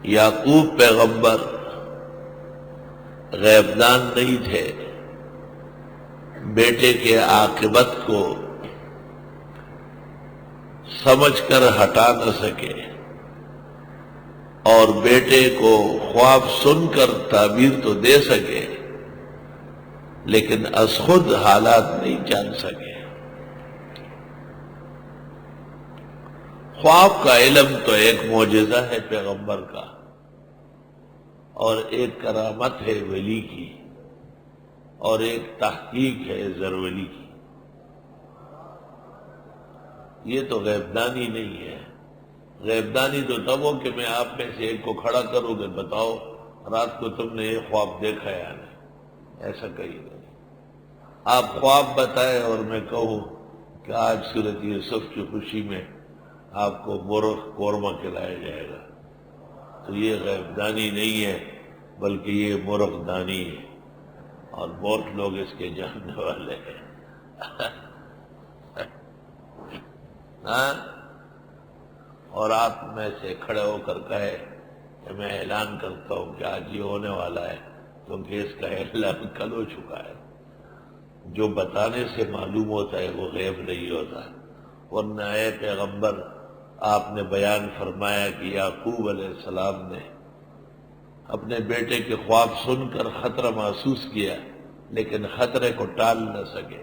یعقوب پیغمبر غیبدان نہیں تھے، بیٹے کے عاقبت کو سمجھ کر ہٹا نہ سکے اور بیٹے کو خواب سن کر تعبیر تو دے سکے لیکن از خود حالات نہیں جان سکے۔ خواب کا علم تو ایک معجزہ ہے پیغمبر کا، اور ایک کرامت ہے ولی کی، اور ایک تحقیق ہے زرولی کی۔ یہ تو غیبدانی نہیں ہے۔ غیبدانی تو تب ہو کہ میں آپ میں سے ایک کو کھڑا کروں کہ بتاؤ رات کو تم نے یہ خواب دیکھا یا نہیں، ایسا کہیں نہیں۔ آپ خواب بتائیں اور میں کہوں کہ آج سورۃ یوسف کی خوشی میں آپ کو مرغ قورمہ کھلایا جائے گا، تو یہ غیبدانی نہیں ہے بلکہ یہ مرغ دانی ہے، اور بہت لوگ اس کے جاننے والے ہیں۔ اور آپ میں سے کھڑے ہو کر کہے کہ میں اعلان کرتا ہوں کہ آج یہ ہونے والا ہے، کیونکہ اس کا اعلان کل ہو چکا ہے۔ جو بتانے سے معلوم ہوتا ہے وہ غیب نہیں ہوتا، ورنہ اے پیغمبر آپ نے بیان فرمایا کہ یعقوب علیہ السلام نے اپنے بیٹے کے خواب سن کر خطرہ محسوس کیا لیکن خطرے کو ٹال نہ سکے،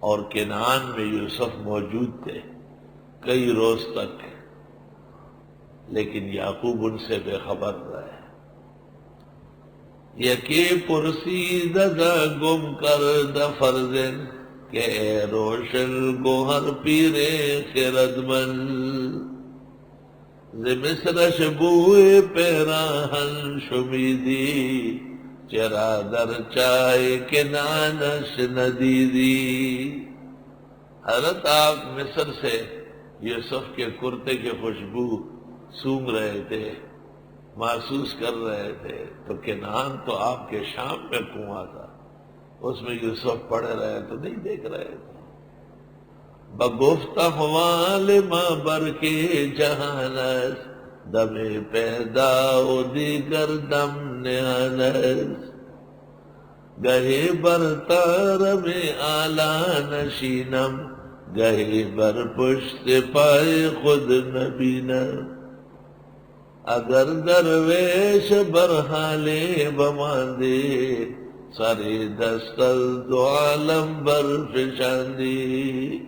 اور کنعان میں یوسف موجود تھے کئی روز تک، لیکن یعقوب ان سے بے خبر رہے۔ یکی پرسیدہ گم کردہ فرزن کہ اے روشن گوہر پیرے خردمند، ز مصرش بوئے پیراہن شمیدی، چرا در چائے کنانش ندیدی۔ حضرت آپ مصر سے یوسف کے کرتے کی خوشبو سونگھ رہے تھے، محسوس کر رہے تھے، تو کنعان تو آپ کے شام میں کنواں تھا، اس میں یوسف پڑے رہے تو نہیں دیکھ رہے تھے۔ بگفتہ موال ماں بر کے جہانس، دم پیدا و دیگر دم نہانس، گہے بر تار میں آلہ نشینم، گہے بر پشت پائے خود نبینم، اگر درویش برحالے بماندے، سر دست از دو عالم بر فشاندی۔